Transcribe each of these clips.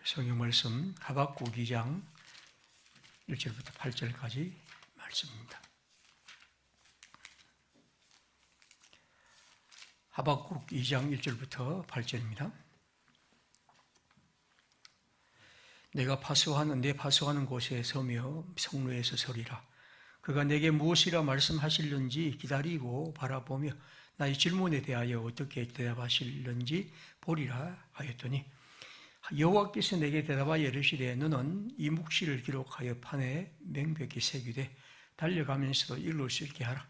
성경 말씀 하박국 2장 1절부터 8절까지 말씀입니다. 하박국 2장 1절부터 8절입니다. 내가 내 파수하는 곳에 서며 성루에서 서리라. 그가 내게 무엇이라 말씀하실는지 기다리고 바라보며 나의 질문에 대하여 어떻게 대답하실는지 보리라 하였더니 여호와께서 내게 대답하여 이르시되 너는 이 묵시를 기록하여 판에 명백히 새기되 달려가면서도 읽을 수 있게 하라.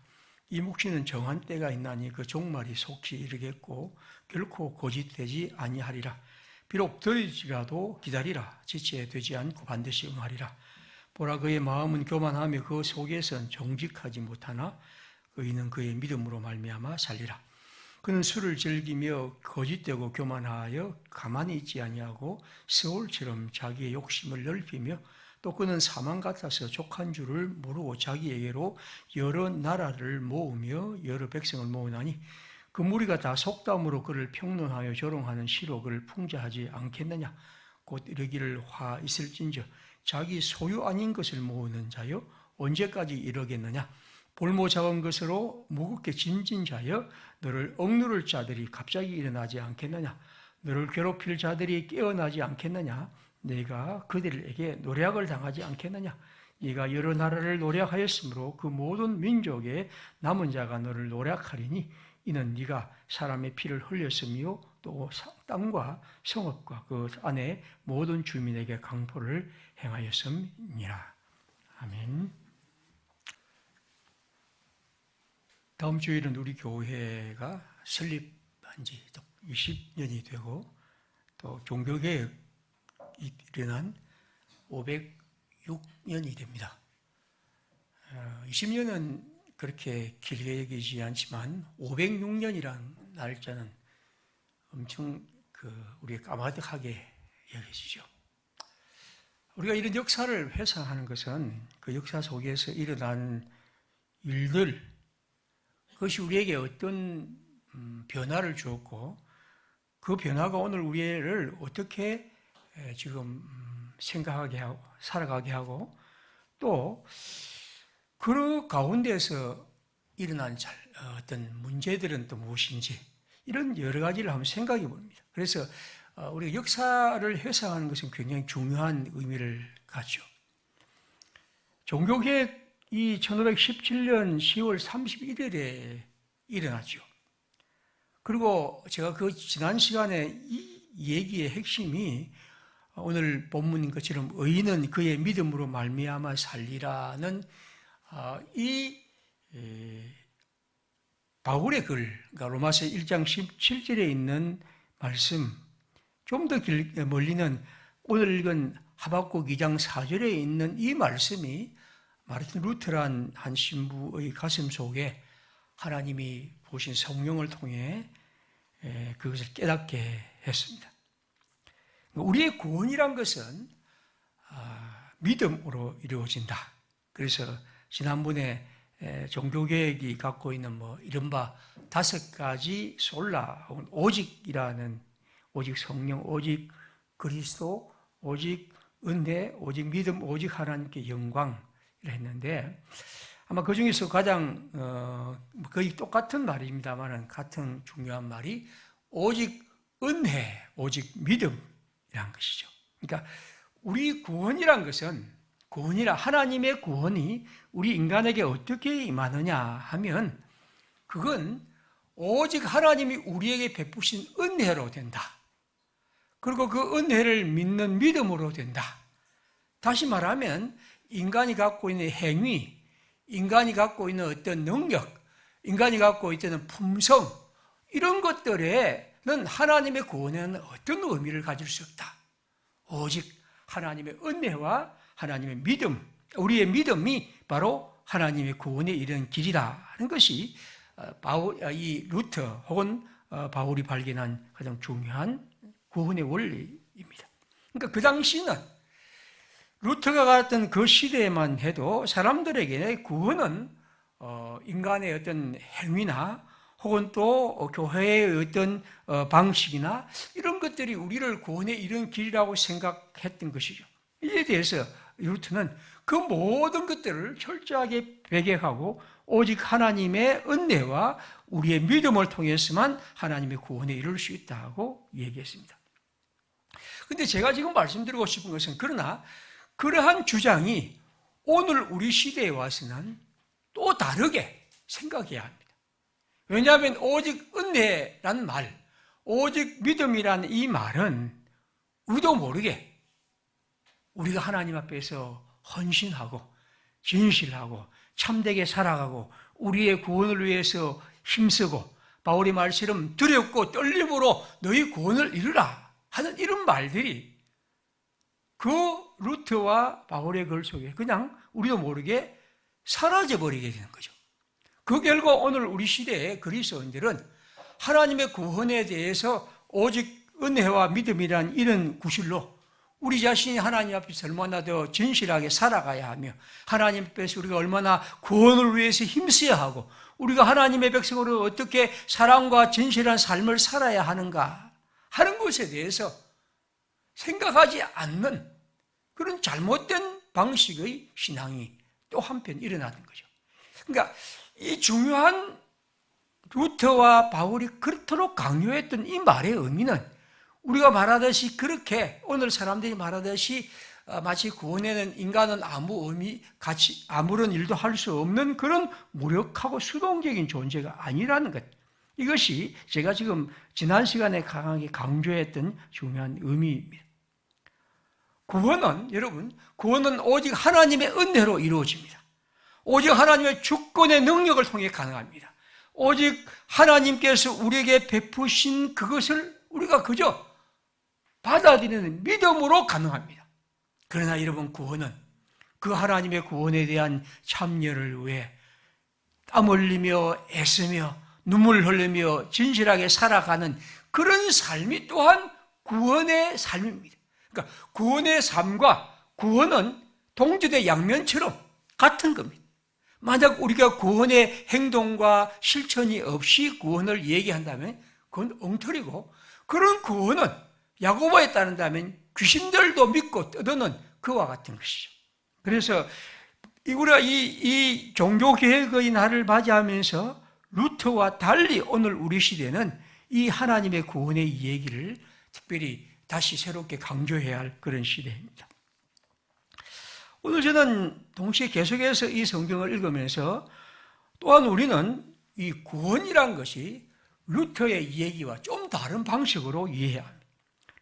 이 묵시는 정한 때가 있나니 그 종말이 속히 이르겠고 결코 거짓되지 아니하리라. 비록 더디지라도 기다리라. 지체 되지 않고 반드시 응하리라. 보라, 그의 마음은 교만하며 그 속에선 정직하지 못하나 의인은 그의 믿음으로 말미암아 살리라. 그는 술을 즐기며 거짓되고 교만하여 가만히 있지 아니하고 스올처럼 자기의 욕심을 넓히며 또 그는 사망 같아서 족한 줄을 모르고 자기에게로 여러 나라를 모으며 여러 백성을 모으나니 그 무리가 다 속담으로 그를 평론하여 조롱하는 시로 그를 풍자하지 않겠느냐. 곧 이르기를 화 있을진저 자기 소유 아닌 것을 모으는 자여 언제까지 이러겠느냐. 볼모 작은 것으로 무겁게 짐진 자여 너를 억누를 자들이 갑자기 일어나지 않겠느냐. 너를 괴롭힐 자들이 깨어나지 않겠느냐. 네가 그들에게 노략을 당하지 않겠느냐. 네가 여러 나라를 노략하였으므로 그 모든 민족의 남은 자가 너를 노략하리니 이는 네가 사람의 피를 흘렸으며 또 땅과 성읍과 그 안에 모든 주민에게 강포를 행하였음이니라. 아멘. 다음 주일은 우리 교회가 설립한 지 20년이 되고 또 종교개혁이 일어난 506년이 됩니다. 20년은 그렇게 길게 여기지 않지만 506년이란 날짜는 엄청 우리가 까마득하게 여겨지죠. 우리가 이런 역사를 회상하는 것은 그 역사 속에서 일어난 일들, 그것이 우리에게 어떤 변화를 주었고 그 변화가 오늘 우리를 어떻게 지금 생각하게 하고 살아가게 하고 또 그 가운데서 일어난 어떤 문제들은 또 무엇인지 이런 여러 가지를 한번 생각해 봅니다. 그래서 우리가 역사를 회상하는 것은 굉장히 중요한 의미를 갖죠. 종교개혁이 1517년 10월 31일에 일어났죠. 그리고 제가 그 지난 시간에 이 얘기의 핵심이 오늘 본문인 것처럼 의인은 그의 믿음으로 말미암아 살리라는 이 바울의 글, 그러니까 로마서 1장 17절에 있는 말씀, 좀 더 멀리는 오늘 읽은 하박국 2장 4절에 있는 이 말씀이 마르틴 루터란 한 신부의 가슴 속에 하나님이 보신 성령을 통해 그것을 깨닫게 했습니다. 우리의 구원이란 것은 믿음으로 이루어진다. 그래서 지난번에 종교개혁이 갖고 있는 이른바 5가지 솔라, 오직이라는 오직 성령, 오직 그리스도, 오직 은혜, 오직 믿음, 오직 하나님께 영광을 했는데 아마 그 중에서 가장 거의 똑같은 말입니다만 같은 중요한 말이 오직 은혜, 오직 믿음이라는 것이죠. 그러니까 우리 구원이란 것은 하나님의 구원이 우리 인간에게 어떻게 임하느냐 하면 그건 오직 하나님이 우리에게 베푸신 은혜로 된다. 그리고 그 은혜를 믿는 믿음으로 된다. 다시 말하면 인간이 갖고 있는 행위, 인간이 갖고 있는 어떤 능력, 인간이 갖고 있는 품성 이런 것들에는 하나님의 구원에는 어떤 의미를 가질 수 없다. 오직 하나님의 은혜와 하나님의 믿음, 우리의 믿음이 바로 하나님의 구원에 이르는 길이다 하는 것이 이 루터 혹은 바울이 발견한 가장 중요한 구원의 원리입니다. 그러니까 그 당시는 루터가 갔던 그 시대에만 해도 사람들에게 구원은 인간의 어떤 행위나 혹은 또 교회의 어떤 방식이나 이런 것들이 우리를 구원의 이런 길이라고 생각했던 것이죠. 이에 대해서 루트는 그 모든 것들을 철저하게 배격하고 오직 하나님의 은혜와 우리의 믿음을 통해서만 하나님의 구원에 이룰 수 있다고 얘기했습니다. 그런데 제가 지금 말씀드리고 싶은 것은 그러나 그러한 주장이 오늘 우리 시대에 와서는 또 다르게 생각해야 합니다. 왜냐하면 오직 은혜란 말, 오직 믿음이라는 이 말은 우리도 모르게 우리가 하나님 앞에서 헌신하고 진실하고 참되게 살아가고 우리의 구원을 위해서 힘쓰고 바울의 말처럼 두렵고 떨림으로 너희 구원을 이루라 하는 이런 말들이 그 루트와 바울의 글 속에 그냥 우리도 모르게 사라져버리게 되는 거죠. 그 결과 오늘 우리 시대의 그리스도인들은 하나님의 구원에 대해서 오직 은혜와 믿음이란 이런 구실로 우리 자신이 하나님 앞에서 얼마나 더 진실하게 살아가야 하며 하나님 앞에서 우리가 얼마나 구원을 위해서 힘써야 하고 우리가 하나님의 백성으로 어떻게 사랑과 진실한 삶을 살아야 하는가 하는 것에 대해서 생각하지 않는 그런 잘못된 방식의 신앙이 또 한편 일어나는 거죠. 그러니까 이 중요한 루터와 바울이 그렇도록 강요했던 이 말의 의미는 우리가 말하듯이 그렇게 오늘 사람들이 말하듯이 마치 구원에는 인간은 아무런 일도 할 수 없는 그런 무력하고 수동적인 존재가 아니라는 것. 이것이 제가 지금 지난 시간에 강하게 강조했던 중요한 의미입니다. 구원은 오직 하나님의 은혜로 이루어집니다. 오직 하나님의 주권의 능력을 통해 가능합니다. 오직 하나님께서 우리에게 베푸신 그것을 우리가 그저 받아들이는 믿음으로 가능합니다. 그러나 여러분, 구원은 그 하나님의 구원에 대한 참여를 위해 땀 흘리며 애쓰며 눈물 흘리며 진실하게 살아가는 그런 삶이 또한 구원의 삶입니다. 그러니까 구원의 삶과 구원은 동지대 양면처럼 같은 겁니다. 만약 우리가 구원의 행동과 실천이 없이 구원을 얘기한다면 그건 엉터리고, 그런 구원은 야고보에 따른다면 귀신들도 믿고 떠드는 그와 같은 것이죠. 그래서 우리가 이 종교개혁의 날을 맞이하면서 루터와 달리 오늘 우리 시대는 이 하나님의 구원의 얘기를 특별히 다시 새롭게 강조해야 할 그런 시대입니다. 오늘 저는 동시에 계속해서 이 성경을 읽으면서 또한 우리는 이 구원이란 것이 루터의 얘기와 좀 다른 방식으로 이해해야 합니다.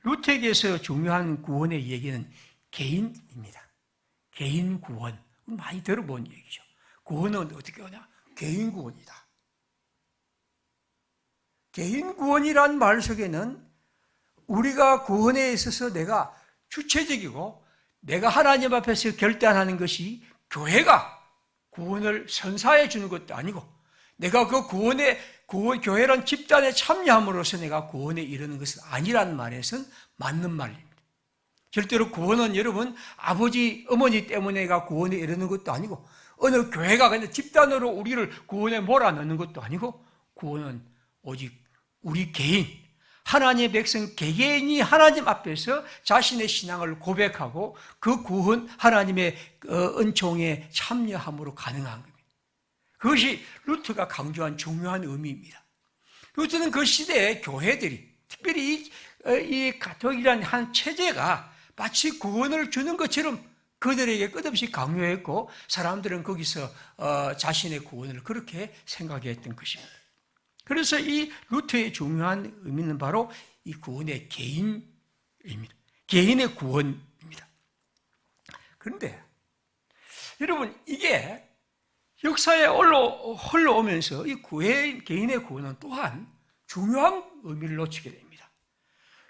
루터에게서 중요한 구원의 얘기는 개인입니다. 개인 구원. 많이 들어본 얘기죠. 구원은 어떻게 하냐? 개인 구원이다. 개인 구원이란 말 속에는 우리가 구원에 있어서 내가 주체적이고 내가 하나님 앞에서 결단하는 것이 교회가 구원을 선사해 주는 것도 아니고 내가 그 교회란 집단에 참여함으로써 내가 구원에 이르는 것은 아니라는 말에서는 맞는 말입니다. 절대로 구원은 여러분 아버지, 어머니 때문에 내가 구원에 이르는 것도 아니고 어느 교회가 그냥 집단으로 우리를 구원에 몰아넣는 것도 아니고 구원은 오직 우리 개인, 하나님의 백성 개개인이 하나님 앞에서 자신의 신앙을 고백하고 그 구원 하나님의 은총에 참여함으로 가능한 겁니다. 그것이 루터가 강조한 중요한 의미입니다. 루터는 그 시대의 교회들이 특별히 이 가톨릭이라는 한 체제가 마치 구원을 주는 것처럼 그들에게 끝없이 강요했고 사람들은 거기서 자신의 구원을 그렇게 생각했던 것입니다. 그래서 이 루터의 중요한 의미는 바로 이 구원의 개인입니다. 개인의 구원입니다. 그런데 여러분, 이게 역사에 흘러오면서 이 개인의 구원은 또한 중요한 의미를 놓치게 됩니다.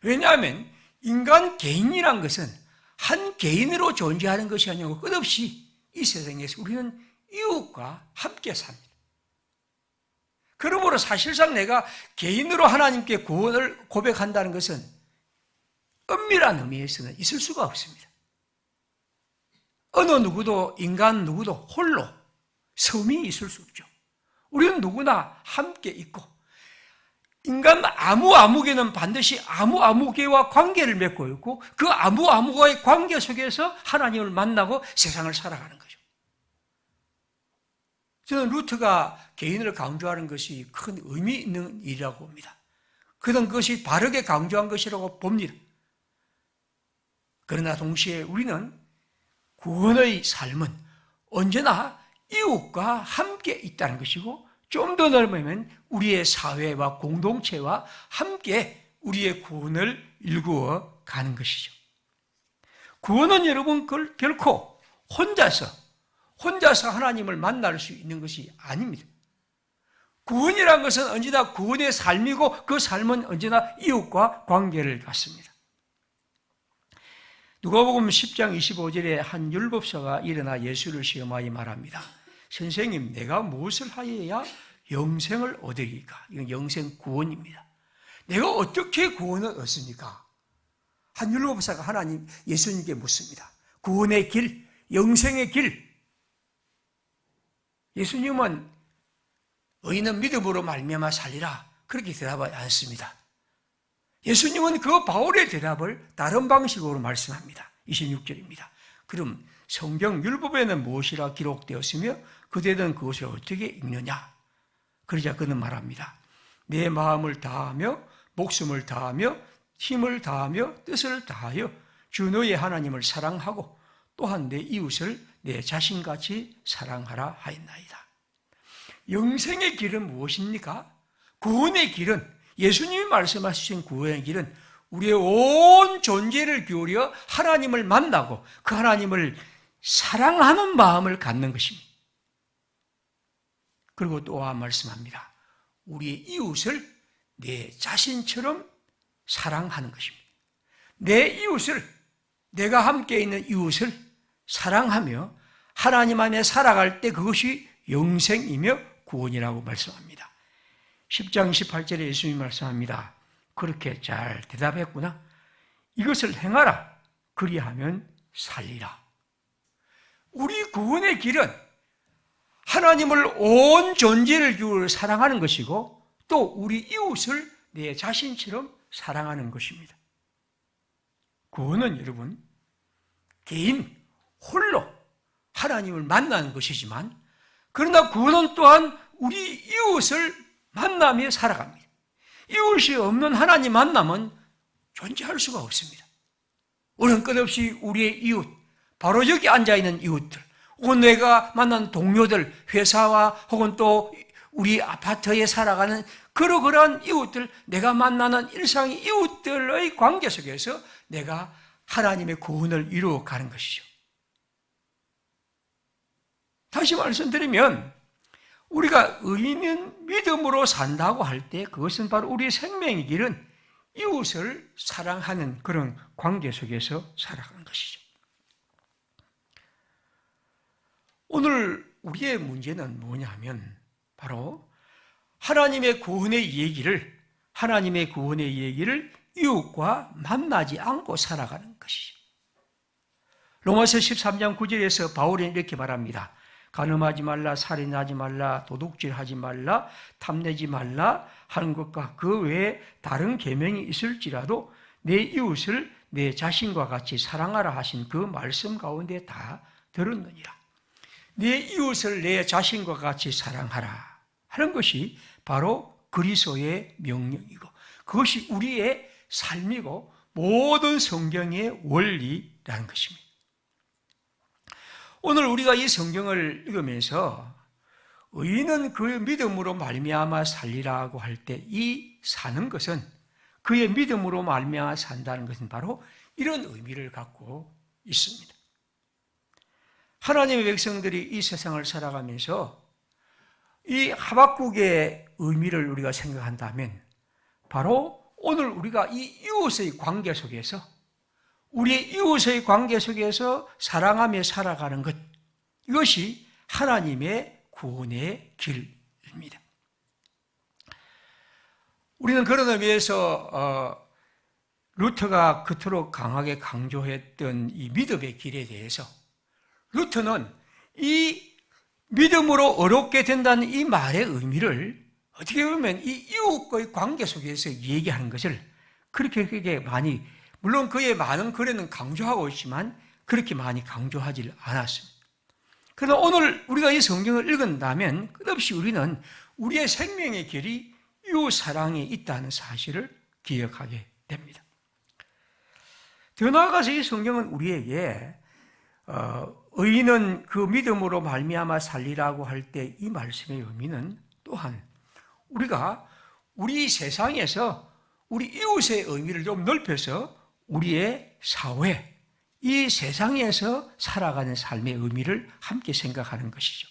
왜냐하면 인간 개인이란 것은 한 개인으로 존재하는 것이 아니고 끝없이 이 세상에서 우리는 이웃과 함께 삽니다. 그러므로 사실상 내가 개인으로 하나님께 구원을 고백한다는 것은 엄밀한 의미에서는 있을 수가 없습니다. 어느 누구도, 인간 누구도 홀로 섬이 있을 수 없죠. 우리는 누구나 함께 있고 인간 아무개는 반드시 아무개와 관계를 맺고 있고 그 아무과의 관계 속에서 하나님을 만나고 세상을 살아가는 거죠. 저는 루트가 개인을 강조하는 것이 큰 의미 있는 일이라고 봅니다. 그는 그것이 바르게 강조한 것이라고 봅니다. 그러나 동시에 우리는 구원의 삶은 언제나 이웃과 함께 있다는 것이고 좀 더 넓으면 우리의 사회와 공동체와 함께 우리의 구원을 일구어 가는 것이죠. 구원은 여러분 결코 혼자서 하나님을 만날 수 있는 것이 아닙니다. 구원이라는 것은 언제나 구원의 삶이고 그 삶은 언제나 이웃과 관계를 갖습니다. 누가복음 10장 25절에 한 율법사가 일어나 예수를 시험하여 말합니다. 선생님, 내가 무엇을 하여야 영생을 얻으리까? 이건 영생 구원입니다. 내가 어떻게 구원을 얻습니까? 한 율법사가 예수님께 묻습니다. 구원의 길, 영생의 길. 예수님은 의인은 믿음으로 말미암아 살리라 그렇게 대답하지 않습니다. 예수님은 그 바울의 대답을 다른 방식으로 말씀합니다. 26절입니다. 그럼 성경 율법에는 무엇이라 기록되었으며 그대는 그것을 어떻게 읽느냐? 그러자 그는 말합니다. 내 마음을 다하며 목숨을 다하며 힘을 다하며 뜻을 다하여 주 너의 하나님을 사랑하고 또한 내 이웃을 내 자신같이 사랑하라 하였나이다. 영생의 길은 무엇입니까? 구원의 길은, 예수님이 말씀하신 구원의 길은 우리의 온 존재를 기울여 하나님을 만나고 그 하나님을 사랑하는 마음을 갖는 것입니다. 그리고 또한 말씀합니다. 우리의 이웃을 내 자신처럼 사랑하는 것입니다. 내 이웃을, 내가 함께 있는 이웃을 사랑하며 하나님 안에 살아갈 때 그것이 영생이며 구원이라고 말씀합니다. 10장 28절에 예수님이 말씀합니다. 그렇게 잘 대답했구나. 이것을 행하라. 그리하면 살리라. 우리 구원의 길은 하나님을 온 존재를 기울여 사랑하는 것이고 또 우리 이웃을 내 자신처럼 사랑하는 것입니다. 구원은 여러분 개인 홀로 하나님을 만나는 것이지만 그러나 구원은 또한 우리 이웃을 만나며 살아갑니다. 이웃이 없는 하나님 만남은 존재할 수가 없습니다. 우리는 끝없이 우리의 이웃, 바로 여기 앉아있는 이웃들, 혹은 내가 만난 동료들, 회사와 혹은 또 우리 아파트에 살아가는 그러한 이웃들, 내가 만나는 일상의 이웃들의 관계 속에서 내가 하나님의 구원을 이루어가는 것이죠. 다시 말씀드리면 우리가 의인은 믿음으로 산다고 할 때 그것은 바로 우리의 생명의 길은 이웃을 사랑하는 그런 관계 속에서 살아가는 것이죠. 오늘 우리의 문제는 뭐냐면 바로 하나님의 구원의 얘기를 이웃과 만나지 않고 살아가는 것이죠. 로마서 13장 9절에서 바울은 이렇게 말합니다. 간음하지 말라, 살인하지 말라, 도둑질하지 말라, 탐내지 말라 하는 것과 그 외에 다른 계명이 있을지라도 내 이웃을 내 자신과 같이 사랑하라 하신 그 말씀 가운데 다 들었느니라. 내 이웃을 내 자신과 같이 사랑하라 하는 것이 바로 그리스도의 명령이고 그것이 우리의 삶이고 모든 성경의 원리라는 것입니다. 오늘 우리가 이 성경을 읽으면서 의인은 그의 믿음으로 말미암아 살리라고 할 때 이 사는 것은 그의 믿음으로 말미암아 산다는 것은 바로 이런 의미를 갖고 있습니다. 하나님의 백성들이 이 세상을 살아가면서 이 하박국의 의미를 우리가 생각한다면 바로 오늘 우리가 이 이웃의 관계 속에서 우리의 이웃의 관계 속에서 사랑하며 살아가는 것, 이것이 하나님의 구원의 길입니다. 우리는 그런 의미에서 루터가 그토록 강하게 강조했던 이 믿음의 길에 대해서 루터는 이 믿음으로 어렵게 된다는 이 말의 의미를 어떻게 보면 이 이웃과의 관계 속에서 얘기하는 것을 그렇게 많이, 물론 그의 많은 글에는 강조하고 있지만 그렇게 많이 강조하지 않았습니다. 그러나 오늘 우리가 이 성경을 읽은다면 끝없이 우리는 우리의 생명의 길이 이웃 사랑에 있다는 사실을 기억하게 됩니다. 더 나아가서 이 성경은 우리에게 의인은 그 믿음으로 말미암아 살리라고 할 때 이 말씀의 의미는 또한 우리가 우리 세상에서 우리 이웃의 의미를 좀 넓혀서 우리의 사회, 이 세상에서 살아가는 삶의 의미를 함께 생각하는 것이죠.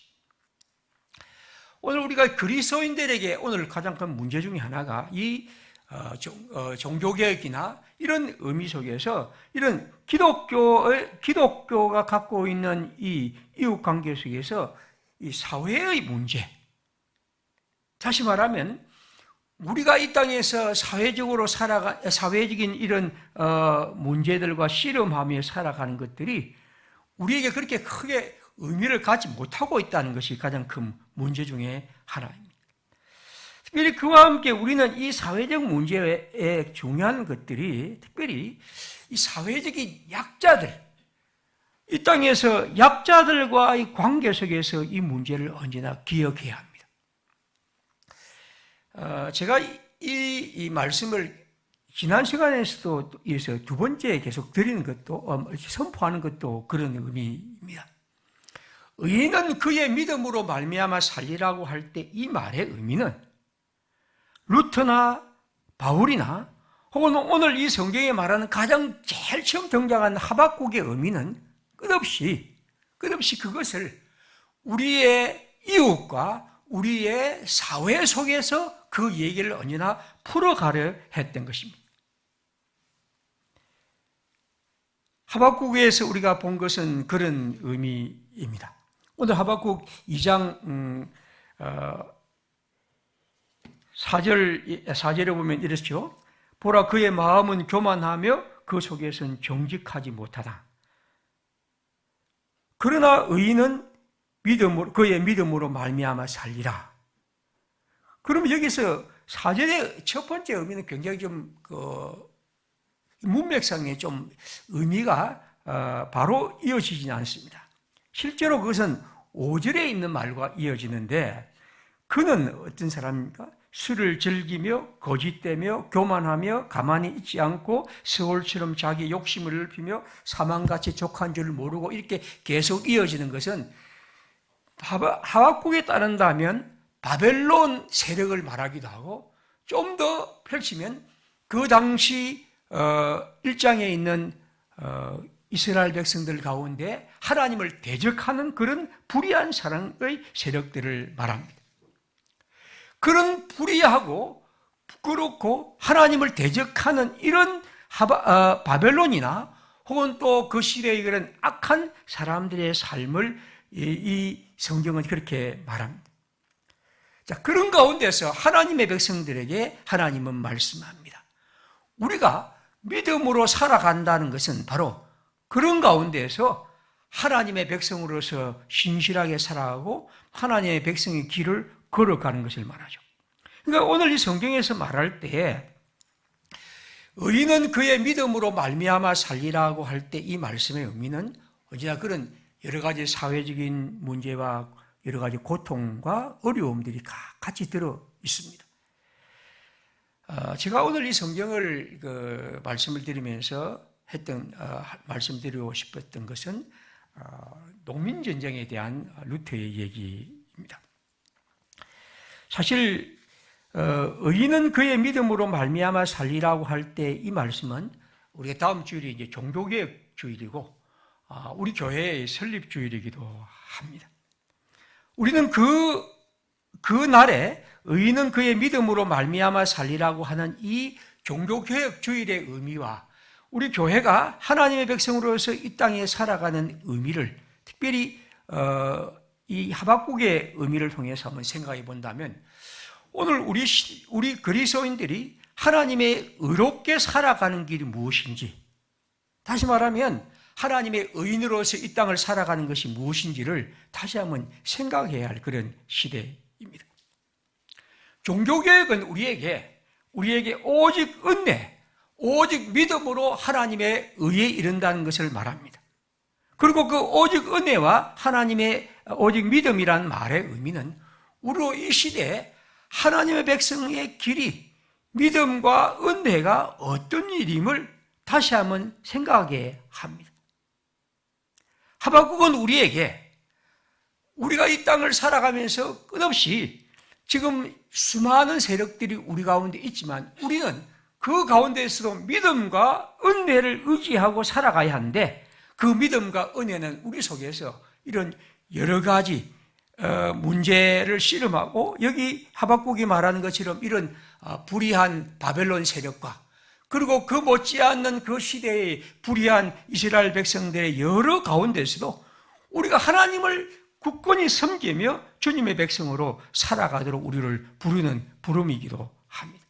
오늘 우리가 그리스도인들에게 오늘 가장 큰 문제 중에 하나가 이 종교개혁이나 이런 의미 속에서 이런 기독교가 갖고 있는 이 이웃관계 속에서 이 사회의 문제, 다시 말하면 우리가 이 땅에서 사회적인 이런 문제들과 씨름하며 살아가는 것들이 우리에게 그렇게 크게 의미를 갖지 못하고 있다는 것이 가장 큰 문제 중에 하나입니다. 특별히 그와 함께 우리는 이 사회적 문제에 중요한 것들이 특별히 이 사회적인 약자들, 이 땅에서 약자들과의 관계 속에서 이 문제를 언제나 기억해야 합니다. 제가 이 말씀을 지난 시간에서도 두 번째 계속 드리는 것도, 선포하는 것도 그런 의미입니다. 의인은 그의 믿음으로 말미암아 살리라고 할 때 이 말의 의미는 루터나 바울이나 혹은 오늘 이 성경에 말하는 가장 제일 처음 등장한 하박국의 의미는 끝없이 그것을 우리의 이웃과 우리의 사회 속에서 그 얘기를 언제나 풀어가려 했던 것입니다. 하박국에서 우리가 본 것은 그런 의미입니다. 오늘 하박국 2장 4절에 보면 이렇죠. 보라, 그의 마음은 교만하며 그 속에서는 정직하지 못하다. 그러나 의인은 그의 믿음으로 말미암아 살리라. 그러면 여기서 4절의 첫 번째 의미는 굉장히 좀 문맥상의 좀 의미가 바로 이어지지 않습니다. 실제로 그것은 5절에 있는 말과 이어지는데, 그는 어떤 사람입니까? 술을 즐기며 거짓되며 교만하며 가만히 있지 않고 서울처럼 자기 욕심을 넓히며 사망같이 족한 줄 모르고, 이렇게 계속 이어지는 것은 하박국에 따른다면 바벨론 세력을 말하기도 하고, 좀 더 펼치면 그 당시 1장에 있는 이스라엘 백성들 가운데 하나님을 대적하는 그런 불의한 사랑의 세력들을 말합니다. 그런 불의하고 부끄럽고 하나님을 대적하는 이런 바벨론이나 혹은 또 그 시대의 그런 악한 사람들의 삶을 이 성경은 그렇게 말합니다. 자, 그런 가운데서 하나님의 백성들에게 하나님은 말씀합니다. 우리가 믿음으로 살아간다는 것은 바로 그런 가운데서 하나님의 백성으로서 신실하게 살아가고 하나님의 백성의 길을 걸어가는 것을 말하죠. 그러니까 오늘 이 성경에서 말할 때 의인은 그의 믿음으로 말미암아 살리라고 할 때 이 말씀의 의미는 언제나 그런 여러 가지 사회적인 문제와 여러 가지 고통과 어려움들이 같이 들어 있습니다. 제가 오늘 이 성경을 말씀을 드리면서 말씀드리고 싶었던 것은 농민전쟁에 대한 루터의 얘기입니다. 사실 의인은 그의 믿음으로 말미암아 살리라고 할 때 이 말씀은 우리가 다음 주일이 이제 종교개혁 주일이고 우리 교회의 설립 주일이기도 합니다. 우리는 그 날에 의인은 그의 믿음으로 말미암아 살리라고 하는 이 종교개혁 주일의 의미와 우리 교회가 하나님의 백성으로서 이 땅에 살아가는 의미를 특별히 이 하박국의 의미를 통해서 한번 생각해 본다면, 오늘 우리 그리스도인들이 하나님의 의롭게 살아가는 길이 무엇인지, 다시 말하면 하나님의 의인으로서 이 땅을 살아가는 것이 무엇인지를 다시 한번 생각해야 할 그런 시대입니다. 종교개혁은 우리에게 오직 은혜, 오직 믿음으로 하나님의 의에 이른다는 것을 말합니다. 그리고 그 오직 은혜와 하나님의 오직 믿음이란 말의 의미는 우리로 이 시대에 하나님의 백성의 길이 믿음과 은혜가 어떤 일임을 다시 한번 생각하게 합니다. 하박국은 우리가 이 땅을 살아가면서 끝없이 지금 수많은 세력들이 우리 가운데 있지만 우리는 그 가운데에서도 믿음과 은혜를 의지하고 살아가야 하는데 그 믿음과 은혜는 우리 속에서 이런 여러 가지 문제를 씨름하고 여기 하박국이 말하는 것처럼 이런 불의한 바벨론 세력과 그리고 그 못지않는 그 시대의 불의한 이스라엘 백성들의 여러 가운데서도 우리가 하나님을 굳건히 섬기며 주님의 백성으로 살아가도록 우리를 부르는 부름이기도 합니다.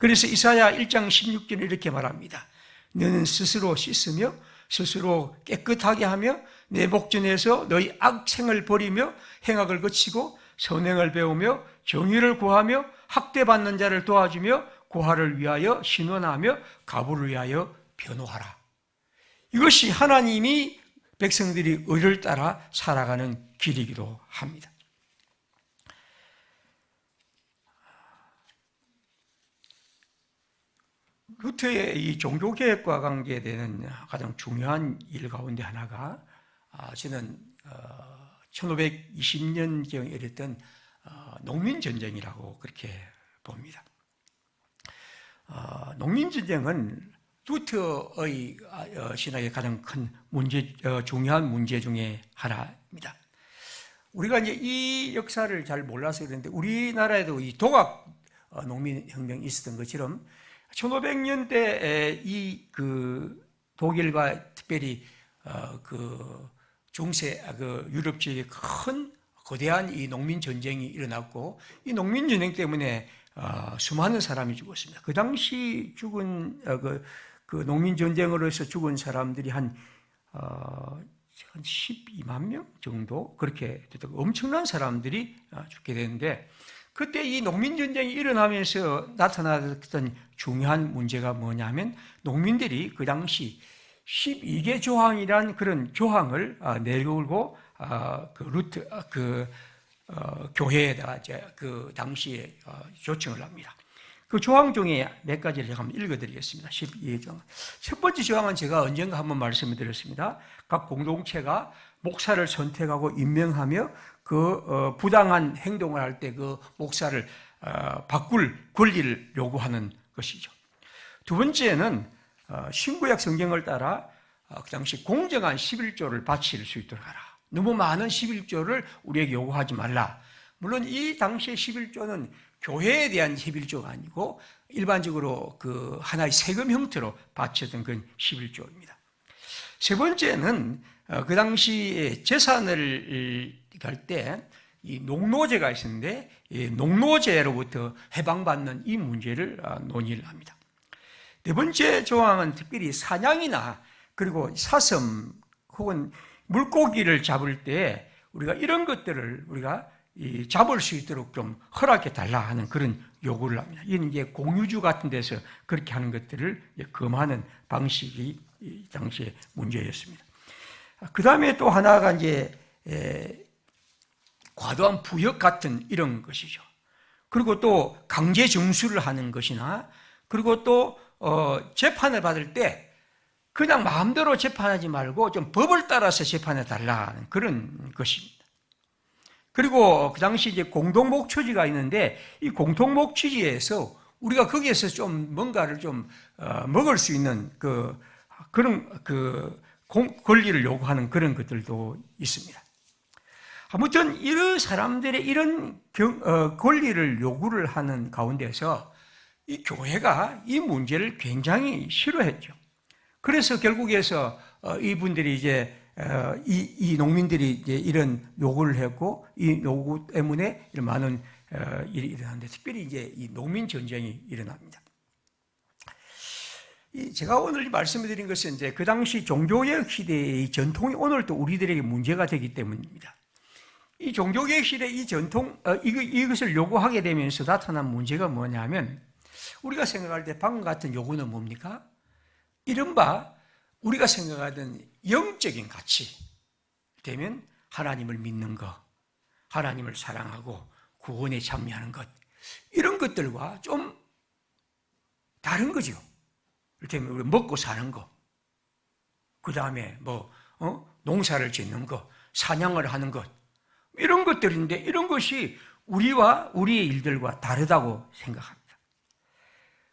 그래서 이사야 1장 16절에 이렇게 말합니다. 너는 스스로 씻으며 스스로 깨끗하게 하며 내 목전에서 너희 악행을 버리며 행악을 거치고 선행을 배우며 정의를 구하며 학대받는 자를 도와주며 고아를 위하여 신원하며 가부를 위하여 변호하라. 이것이 하나님이 백성들이 의를 따라 살아가는 길이기도 합니다. 루터의 이 종교개혁과 관계되는 가장 중요한 일 가운데 하나가 저는 1520년경에 일었던 농민전쟁이라고 그렇게 봅니다. 농민전쟁은 루터의 신학의 가장 큰 중요한 문제 중에 하나입니다. 우리가 이제 이 역사를 잘 몰라서 그런데 우리나라에도 이 독학 농민혁명이 있었던 것처럼 1500년대 독일과 특별히 중세 유럽 지역에 큰 거대한 이 농민 전쟁이 일어났고 이 농민 전쟁 때문에 수많은 사람이 죽었습니다. 그 당시 죽은 그 농민 전쟁으로 해서 죽은 사람들이 한 12만 명 정도 그렇게 엄청난 사람들이 죽게 되는데 그때 이 농민 전쟁이 일어나면서 나타났던 중요한 문제가 뭐냐면 농민들이 그 당시 12개 조항이란 그런 조항을 내걸고 교회에다가 그 당시에 요청을 합니다. 그 조항 중에 몇 가지를 제가 한번 읽어드리겠습니다. 12개 조항. 첫 번째 조항은 제가 언젠가 한번 말씀을 드렸습니다. 각 공동체가 목사를 선택하고 임명하며 그 부당한 행동을 할 때 그 목사를 바꿀 권리를 요구하는 것이죠. 두 번째는 신구약 성경을 따라 그 당시 공정한 11조를 바칠 수 있도록 하라. 너무 많은 11조를 우리에게 요구하지 말라. 물론 이 당시의 11조는 교회에 대한 11조가 아니고 일반적으로 그 하나의 세금 형태로 바쳤던 그런 11조입니다. 세 번째는 그 당시 재산을 갈 때 이 농노제가 있었는데 이 농노제로부터 해방받는 이 문제를 논의를 합니다. 네 번째 조항은 특별히 사냥이나 그리고 사슴 혹은 물고기를 잡을 때 우리가 이런 것들을 우리가 잡을 수 있도록 좀 허락해 달라 하는 그런 요구를 합니다. 이는 이제 공유주 같은 데서 그렇게 하는 것들을 금하는 방식이 이 당시의 문제였습니다. 그 다음에 또 하나가 이제 과도한 부역 같은 이런 것이죠. 그리고 또 강제 정수를 하는 것이나 그리고 또 재판을 받을 때 그냥 마음대로 재판하지 말고 좀 법을 따라서 재판해 달라는 그런 것입니다. 그리고 그 당시 이제 공동목초지가 있는데 이 공동목초지에서 우리가 거기에서 좀 뭔가를 좀 먹을 수 있는 그런 권리를 요구하는 그런 것들도 있습니다. 아무튼 이런 사람들의 이런 권리를 요구를 하는 가운데서 이 교회가 이 문제를 굉장히 싫어했죠. 그래서 결국에서 이분들이 이제 이 농민들이 이제 이런 요구를 했고 이 요구 때문에 이런 많은 일이 일어나는데 특별히 이제 이 농민 전쟁이 일어납니다. 제가 오늘 말씀을 드린 것은 이제 그 당시 종교개혁 시대의 전통이 오늘도 우리들에게 문제가 되기 때문입니다. 이 종교개혁실의 이 전통, 이것을 요구하게 되면서 나타난 문제가 뭐냐면, 우리가 생각할 때 방금 같은 요구는 뭡니까? 이른바 우리가 생각하던 영적인 가치 되면 하나님을 믿는 것, 하나님을 사랑하고 구원에 참여하는 것, 이런 것들과 좀 다른 거죠. 이를테면 우리 먹고 사는 거, 그 다음에 농사를 짓는 것, 사냥을 하는 것, 이런 것들인데 이런 것이 우리와 우리의 일들과 다르다고 생각합니다.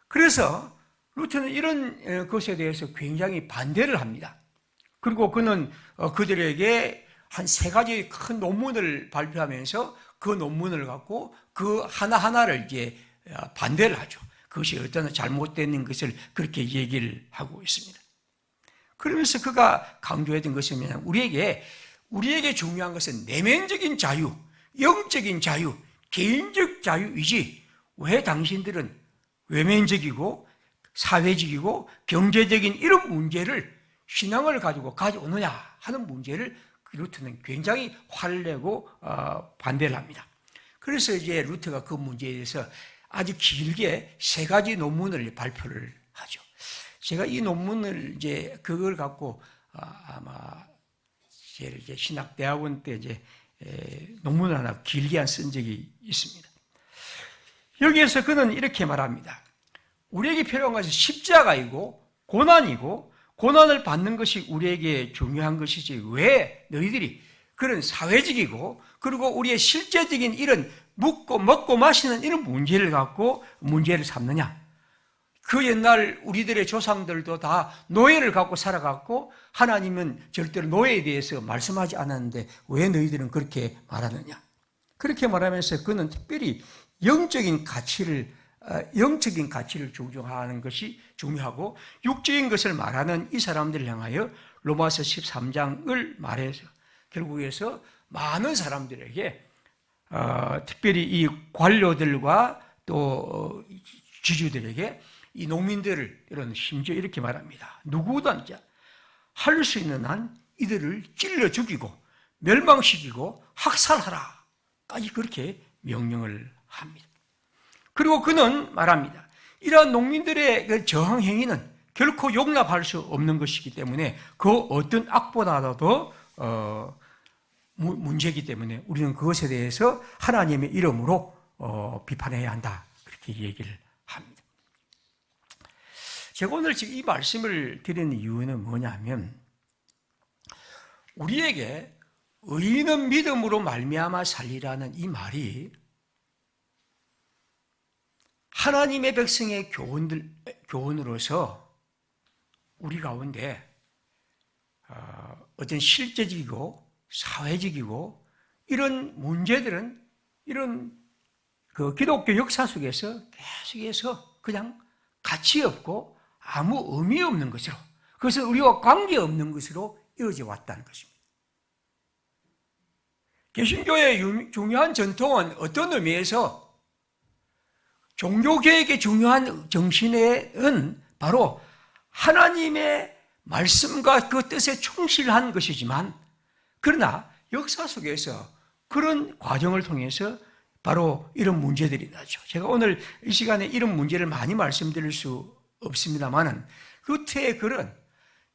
그래서 루터는 이런 것에 대해서 굉장히 반대를 합니다. 그리고 그는 그들에게 한 3가지 큰 논문을 발표하면서 그 논문을 갖고 그 하나하나를 이제 반대를 하죠. 그것이 어떤 잘못된 것을 그렇게 얘기를 하고 있습니다. 그러면서 그가 강조했던 것은 뭐냐면 우리에게 중요한 것은 내면적인 자유, 영적인 자유, 개인적 자유이지 왜 당신들은 외면적이고 사회적이고 경제적인 이런 문제를 신앙을 가지고 가져오느냐 하는 문제를 루터는 굉장히 화를 내고 반대를 합니다. 그래서 이제 루터가 그 문제에 대해서 아주 길게 3가지 논문을 발표를 하죠. 제가 이 논문을 이제 그걸 갖고 아마 이제 신학대학원 때 이제 논문을 하나 길게 쓴 적이 있습니다. 여기에서 그는 이렇게 말합니다. 우리에게 필요한 것은 십자가이고 고난이고 고난을 받는 것이 우리에게 중요한 것이지 왜 너희들이 그런 사회적이고 그리고 우리의 실제적인 이런 먹고 마시는 이런 문제를 갖고 문제를 삼느냐. 그 옛날 우리들의 조상들도 다 노예를 갖고 살아갔고 하나님은 절대로 노예에 대해서 말씀하지 않았는데 왜 너희들은 그렇게 말하느냐. 그렇게 말하면서 그는 특별히 영적인 가치를 중조하는 것이 중요하고 육적인 것을 말하는 이 사람들을 향하여 로마서 13장을 말해서 결국에서 많은 사람들에게 특별히 이 관료들과 또 지주들에게 이 농민들을 심지어 이렇게 말합니다. 누구든지 할 수 있는 한 이들을 찔러 죽이고 멸망시키고 학살하라까지 그렇게 명령을 합니다. 그리고 그는 말합니다. 이러한 농민들의 그 저항 행위는 결코 용납할 수 없는 것이기 때문에 그 어떤 악보다도 문제이기 때문에 우리는 그것에 대해서 하나님의 이름으로 비판해야 한다. 그렇게 얘기를 합니다. 제가 오늘 지금 이 말씀을 드리는 이유는 뭐냐면 우리에게 의인은 믿음으로 말미암아 살리라는 이 말이 하나님의 백성의 교훈으로서 우리 가운데 어떤 실제적이고 사회적이고 이런 문제들은 이런 그 기독교 역사 속에서 계속해서 그냥 가치 없고 아무 의미 없는 것으로 그것은 우리와 관계없는 것으로 이어져 왔다는 것입니다. 개신교의 중요한 전통은 어떤 의미에서 종교개혁의 중요한 정신은 바로 하나님의 말씀과 그 뜻에 충실한 것이지만 그러나 역사 속에서 그런 과정을 통해서 바로 이런 문제들이 나죠. 제가 오늘 이 시간에 이런 문제를 많이 말씀드릴 수 없습니다만은 루터의 글은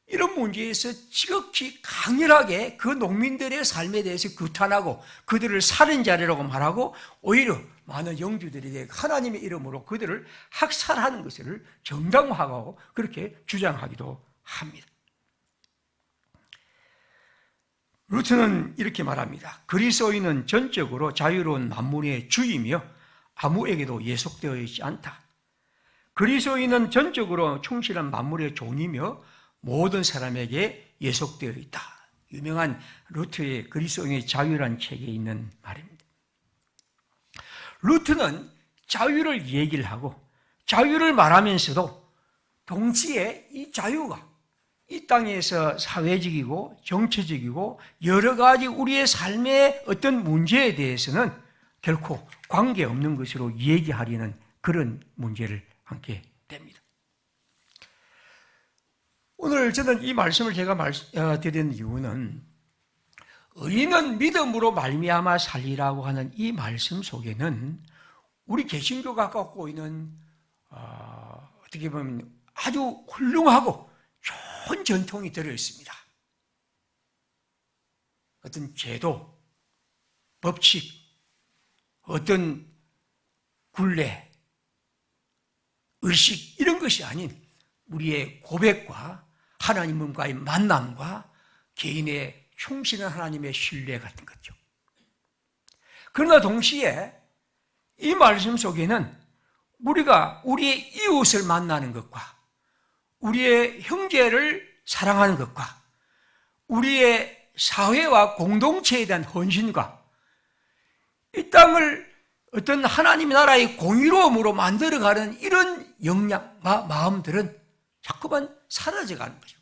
이런 문제에서 지극히 강렬하게 그 농민들의 삶에 대해서 규탄하고 그들을 살인자라고 말하고 오히려 많은 영주들에게 하나님의 이름으로 그들을 학살하는 것을 정당화하고 그렇게 주장하기도 합니다. 루터는 이렇게 말합니다. 그리스도인은 전적으로 자유로운 만물의 주이며 아무에게도 예속되어 있지 않다. 그리스도인은 전적으로 충실한 만물의 종이며 모든 사람에게 예속되어 있다. 유명한 루터의 그리스도인의 자유라는 책에 있는 말입니다. 루터는 자유를 얘기를 하고 자유를 말하면서도 동시에 이 자유가 이 땅에서 사회적이고 정치적이고 여러 가지 우리의 삶의 어떤 문제에 대해서는 결코 관계없는 것으로 얘기하려는 그런 문제를 함께 됩니다. 오늘 저는 이 말씀을 제가 드리는 이유는 의인은 믿음으로 말미암아 살리라고 하는 이 말씀 속에는 우리 개신교가 갖고 있는 어떻게 보면 아주 훌륭하고 좋은 전통이 들어있습니다. 어떤 제도, 법칙, 어떤 굴레, 의식 이런 것이 아닌 우리의 고백과 하나님과의 만남과 개인의 충실한 하나님의 신뢰 같은 거죠. 그러나 동시에 이 말씀 속에는 우리가 우리의 이웃을 만나는 것과 우리의 형제를 사랑하는 것과 우리의 사회와 공동체에 대한 헌신과 이 땅을 어떤 하나님의 나라의 공의로움으로 만들어가는 이런 역량과 마음들은 자꾸만 사라져가는 거죠.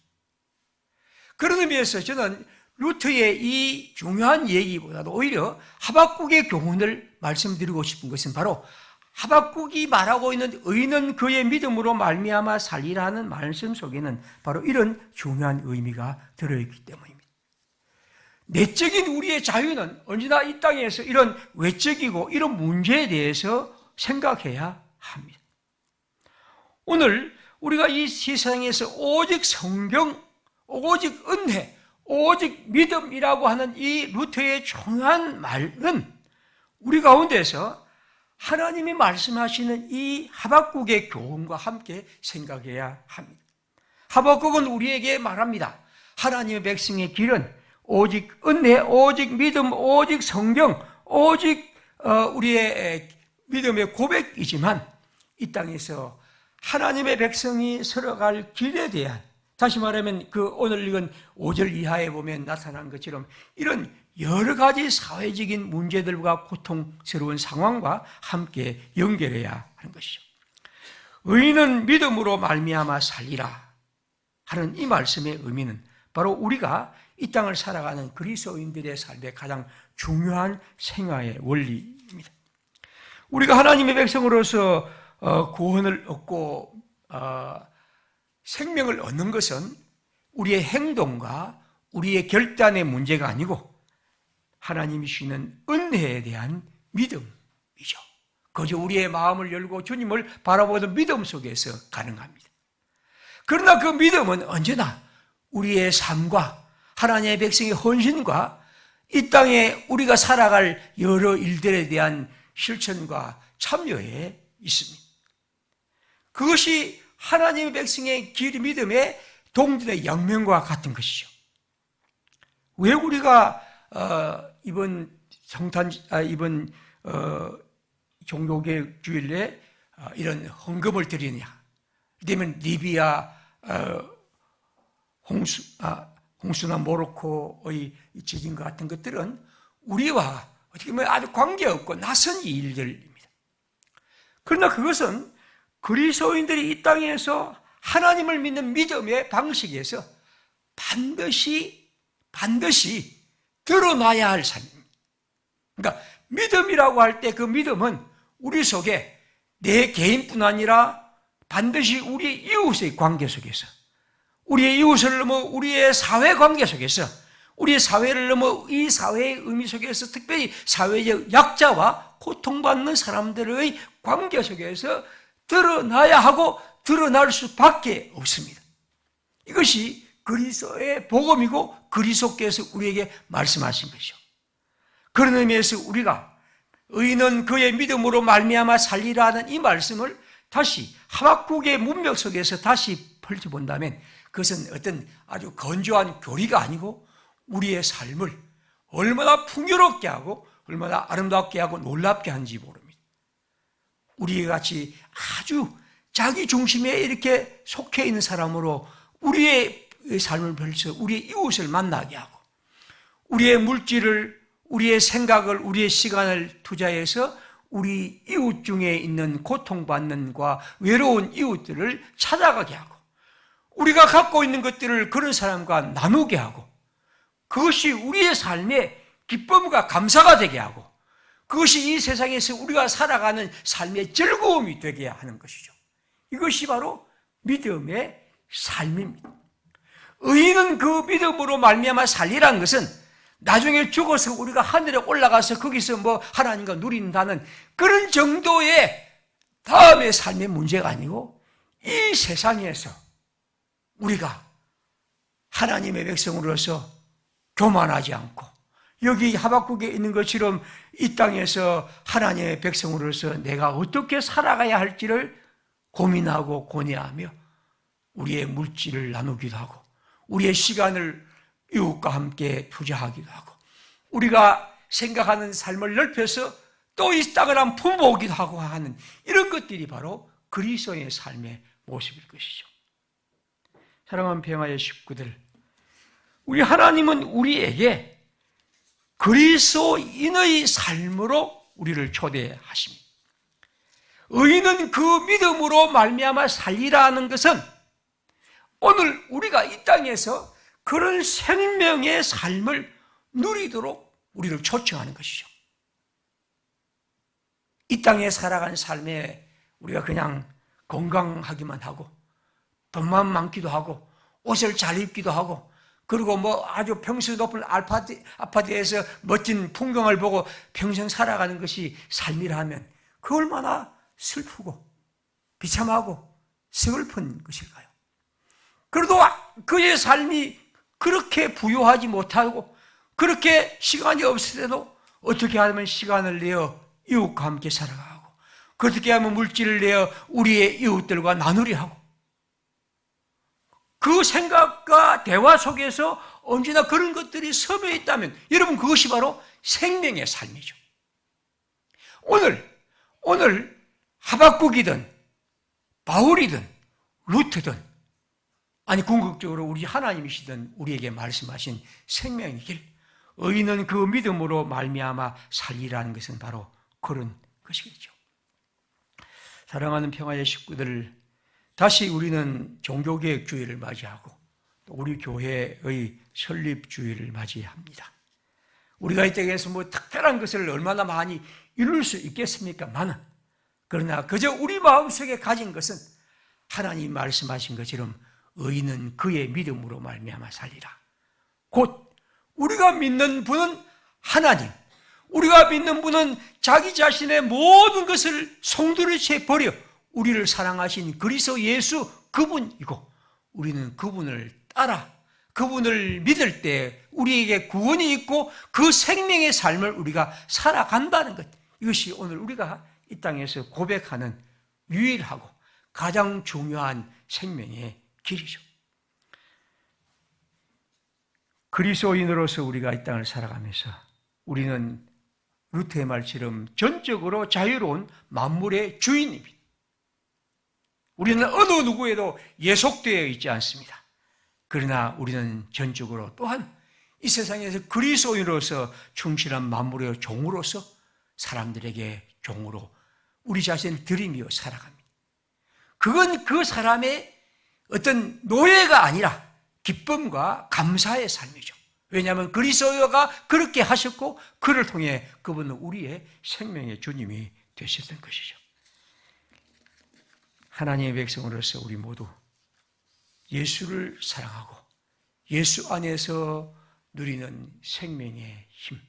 그런 의미에서 저는 루터의 이 중요한 얘기보다도 오히려 하박국의 교훈을 말씀드리고 싶은 것은 바로 하박국이 말하고 있는 의인은 그의 믿음으로 말미암아 살리라는 말씀 속에는 바로 이런 중요한 의미가 들어있기 때문입니다. 내적인 우리의 자유는 언제나 이 땅에서 이런 외적이고 이런 문제에 대해서 생각해야 합니다. 오늘 우리가 이 세상에서 오직 성경, 오직 은혜, 오직 믿음이라고 하는 이 루터의 중요한 말은 우리 가운데서 하나님이 말씀하시는 이 하박국의 교훈과 함께 생각해야 합니다. 하박국은 우리에게 말합니다. 하나님의 백성의 길은 오직 은혜, 오직 믿음, 오직 성경, 오직 우리의 믿음의 고백이지만 이 땅에서 하나님의 백성이 서러갈 길에 대한, 다시 말하면 그 오늘 읽은 5절 이하에 보면 나타난 것처럼 이런 여러 가지 사회적인 문제들과 고통스러운 상황과 함께 연결해야 하는 것이죠. 의인은 믿음으로 말미암아 살리라 하는 이 말씀의 의미는 바로 우리가 이 땅을 살아가는 그리스도인들의 삶의 가장 중요한 생활의 원리입니다. 우리가 하나님의 백성으로서 구원을 얻고 생명을 얻는 것은 우리의 행동과 우리의 결단의 문제가 아니고 하나님이 주시는 은혜에 대한 믿음이죠. 그저 우리의 마음을 열고 주님을 바라보는 믿음 속에서 가능합니다. 그러나 그 믿음은 언제나 우리의 삶과 하나님의 백성의 헌신과 이 땅에 우리가 살아갈 여러 일들에 대한 실천과 참여에 있습니다. 그것이 하나님의 백성의 길 믿음의 동전의 양면과 같은 것이죠. 왜 우리가 이번 종교개혁 주일에 이런 헌금을 드리느냐? 그러면 리비아 홍수나 모로코의 지진과 같은 것들은 우리와 어떻게 보면 아주 관계없고 낯선 일들입니다. 그러나 그것은 그리스도인들이 이 땅에서 하나님을 믿는 믿음의 방식에서 반드시 드러나야 할 삶입니다. 그러니까 믿음이라고 할 때 그 믿음은 우리 속에 내 개인뿐 아니라 반드시 우리 이웃의 관계 속에서, 우리의 이웃을 넘어 우리의 사회 관계 속에서, 우리의 사회를 넘어 이 사회의 의미 속에서 특별히 사회적 약자와 고통받는 사람들의 관계 속에서 드러나야 하고 드러날 수밖에 없습니다. 이것이 그리스도의 복음이고 그리스도께서 우리에게 말씀하신 것이죠. 그런 의미에서 우리가 의인은 그의 믿음으로 말미암아 살리라 하는 이 말씀을 다시 하박국의 문맥 속에서 다시 펼쳐본다면 그것은 어떤 아주 건조한 교리가 아니고 우리의 삶을 얼마나 풍요롭게 하고 얼마나 아름답게 하고 놀랍게 하는지 모릅니다. 우리 같이 아주 자기 중심에 이렇게 속해 있는 사람으로 우리의 삶을 펼쳐 우리의 이웃을 만나게 하고 우리의 물질을, 우리의 생각을, 우리의 시간을 투자해서 우리 이웃 중에 있는 고통받는과 외로운 이웃들을 찾아가게 하고 우리가 갖고 있는 것들을 그런 사람과 나누게 하고 그것이 우리의 삶의 기쁨과 감사가 되게 하고 그것이 이 세상에서 우리가 살아가는 삶의 즐거움이 되게 하는 것이죠. 이것이 바로 믿음의 삶입니다. 의인은 그 믿음으로 말미암아 살리라는 것은 나중에 죽어서 우리가 하늘에 올라가서 거기서 뭐 하나님과 누린다는 그런 정도의 다음의 삶의 문제가 아니고 이 세상에서 우리가 하나님의 백성으로서 교만하지 않고 여기 하박국에 있는 것처럼 이 땅에서 하나님의 백성으로서 내가 어떻게 살아가야 할지를 고민하고 고뇌하며 우리의 물질을 나누기도 하고 우리의 시간을 이웃과 함께 투자하기도 하고 우리가 생각하는 삶을 넓혀서 또 이 땅을 한번 품어오기도 하고 하는 이런 것들이 바로 그리스도의 삶의 모습일 것이죠. 사랑하는 평화의 식구들, 우리 하나님은 우리에게 그리스도인의 삶으로 우리를 초대하십니다. 의인은 그 믿음으로 말미암아 살리라는 것은 오늘 우리가 이 땅에서 그런 생명의 삶을 누리도록 우리를 초청하는 것이죠. 이 땅에 살아간 삶에 우리가 그냥 건강하기만 하고 돈만 많기도 하고 옷을 잘 입기도 하고 그리고 뭐 아주 평수 높은 아파트에서 멋진 풍경을 보고 평생 살아가는 것이 삶이라면 그 얼마나 슬프고 비참하고 슬픈 것일까요? 그래도 그의 삶이 그렇게 부유하지 못하고 그렇게 시간이 없을 때도 어떻게 하면 시간을 내어 이웃과 함께 살아가고 어떻게 하면 물질을 내어 우리의 이웃들과 나누려 하고 그 생각과 대화 속에서 언제나 그런 것들이 섭여 있다면 여러분 그것이 바로 생명의 삶이죠. 오늘 하박국이든 바울이든 루트든 아니 궁극적으로 우리 하나님이시든 우리에게 말씀하신 생명의 길 의인은 그 믿음으로 말미암아 살리라는 것은 바로 그런 것이겠죠. 사랑하는 평화의 식구들, 다시 우리는 종교개혁 주의를 맞이하고 또 우리 교회의 설립 주의를 맞이합니다. 우리가 이 땅에서 뭐 특별한 것을 얼마나 많이 이룰 수 있겠습니까만은 그러나 그저 우리 마음속에 가진 것은 하나님 말씀하신 것처럼 의인은 그의 믿음으로 말미암아 살리라. 곧 우리가 믿는 분은 하나님, 우리가 믿는 분은 자기 자신의 모든 것을 송두리째 버려 우리를 사랑하신 그리스도 예수 그분이고 우리는 그분을 따라 그분을 믿을 때 우리에게 구원이 있고 그 생명의 삶을 우리가 살아간다는 것, 이것이 오늘 우리가 이 땅에서 고백하는 유일하고 가장 중요한 생명의 길이죠. 그리스도인으로서 우리가 이 땅을 살아가면서 우리는 루트의 말처럼 전적으로 자유로운 만물의 주인입니다. 우리는 어느 누구에도 예속되어 있지 않습니다. 그러나 우리는 전적으로 또한 이 세상에서 그리스도인으로서 충실한 만물의 종으로서 사람들에게 종으로 우리 자신을 드리며 살아갑니다. 그건 그 사람의 어떤 노예가 아니라 기쁨과 감사의 삶이죠. 왜냐하면 그리스도가 그렇게 하셨고 그를 통해 그분은 우리의 생명의 주님이 되셨던 것이죠. 하나님의 백성으로서 우리 모두 예수를 사랑하고 예수 안에서 누리는 생명의 힘,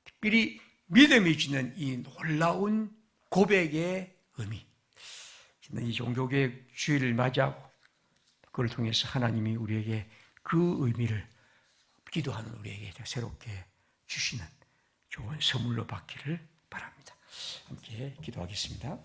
특별히 믿음이 주는 이 놀라운 고백의 의미, 이 종교개혁 주의를 맞이하고 그걸 통해서 하나님이 우리에게 그 의미를 기도하는 우리에게 새롭게 주시는 좋은 선물로 받기를 바랍니다. 함께 기도하겠습니다.